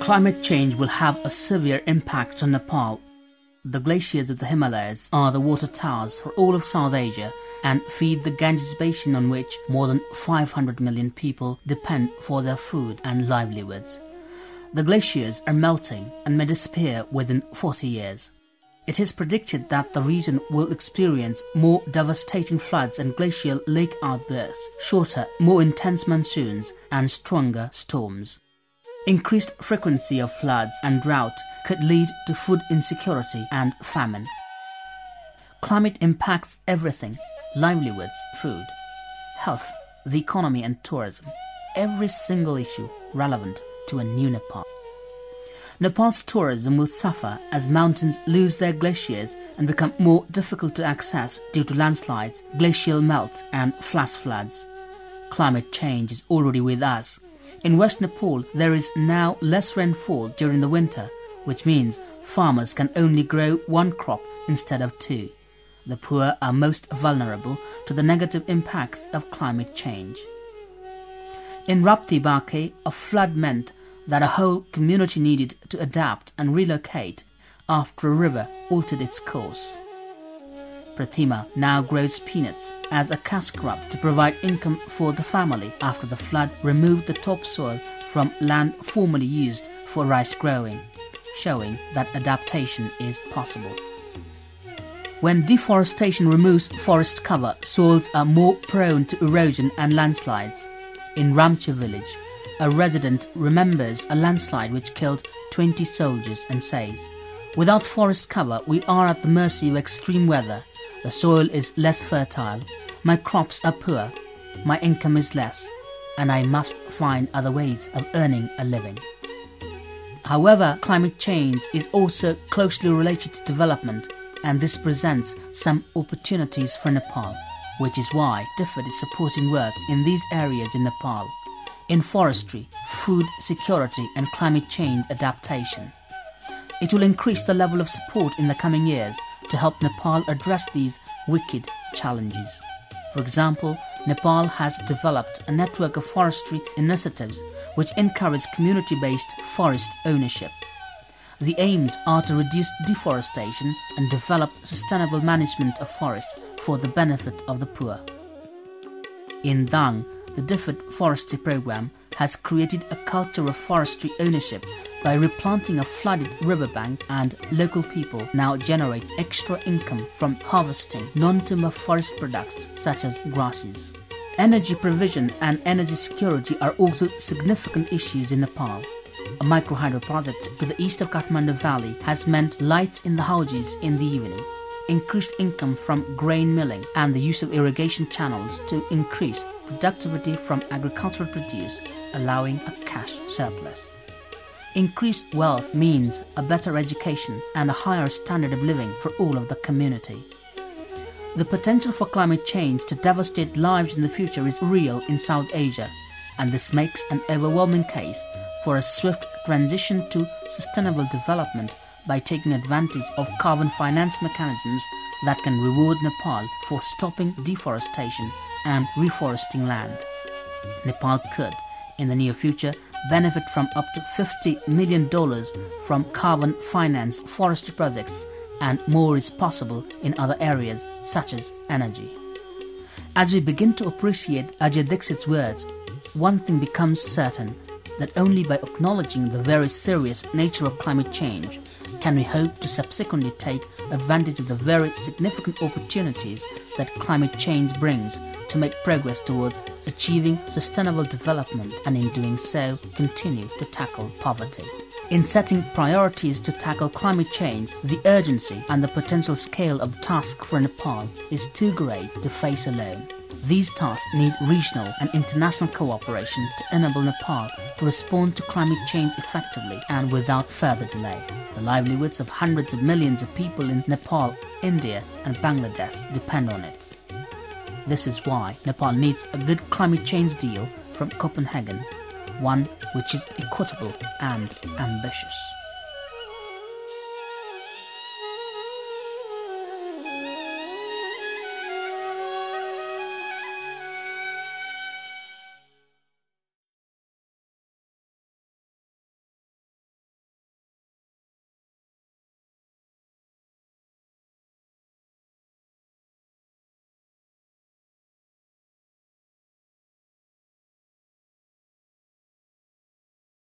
Climate change will have a severe impact on Nepal. The glaciers of the Himalayas are the water towers for all of South Asia and feed the Ganges basin on which more than 500 million people depend for their food and livelihoods. The glaciers are melting and may disappear within 40 years. It is predicted that the region will experience more devastating floods and glacial lake outbursts, shorter, more intense monsoons, and stronger storms. Increased frequency of floods and drought could lead to food insecurity and famine. Climate impacts everything: livelihoods, food, health, the economy and tourism. Every single issue relevant to a new Nepal. Nepal's tourism will suffer as mountains lose their glaciers and become more difficult to access due to landslides, glacial melt and flash floods. Climate change is already with us. In West Nepal, there is now less rainfall during the winter, which means farmers can only grow one crop instead of two. The poor are most vulnerable to the negative impacts of climate change. In Rapti Bake, a flood meant that a whole community needed to adapt and relocate after a river altered its course. Pratima now grows peanuts as a cash crop to provide income for the family after the flood removed the topsoil from land formerly used for rice growing, showing that adaptation is possible. When deforestation removes forest cover, soils are more prone to erosion and landslides. In Ramche village, a resident remembers a landslide which killed 20 soldiers and says, "Without forest cover, we are at the mercy of extreme weather. The soil is less fertile, my crops are poor, my income is less, and I must find other ways of earning a living." However, climate change is also closely related to development, and this presents some opportunities for Nepal, which is why DFID is supporting work in these areas in Nepal, in forestry, food security and climate change adaptation. It will increase the level of support in the coming years to help Nepal address these wicked challenges. For example, Nepal has developed a network of forestry initiatives which encourage community-based forest ownership. The aims are to reduce deforestation and develop sustainable management of forests for the benefit of the poor. In Dang, the DFID forestry program has created a culture of forestry ownership by replanting a flooded riverbank, and local people now generate extra income from harvesting non-timber forest products such as grasses. Energy provision and energy security are also significant issues in Nepal. A microhydro project to the east of Kathmandu Valley has meant lights in the houses in the evening, increased income from grain milling and the use of irrigation channels to increase productivity from agricultural produce, allowing a cash surplus. Increased wealth means a better education and a higher standard of living for all of the community. The potential for climate change to devastate lives in the future is real in South Asia, and this makes an overwhelming case for a swift transition to sustainable development by taking advantage of carbon finance mechanisms that can reward Nepal for stopping deforestation and reforesting land. Nepal could, in the near future, benefit from up to $50 million from carbon finance forestry projects, and more is possible in other areas such as energy. As we begin to appreciate Ajay Dixit's words, one thing becomes certain, that only by acknowledging the very serious nature of climate change can we hope to subsequently take advantage of the very significant opportunities that climate change brings to make progress towards achieving sustainable development, and in doing so continue to tackle poverty. In setting priorities to tackle climate change, the urgency and the potential scale of the task for Nepal is too great to face alone. These tasks need regional and international cooperation to enable Nepal to respond to climate change effectively and without further delay. The livelihoods of hundreds of millions of people in Nepal, India and Bangladesh depend on it. This is why Nepal needs a good climate change deal from Copenhagen, one which is equitable and ambitious.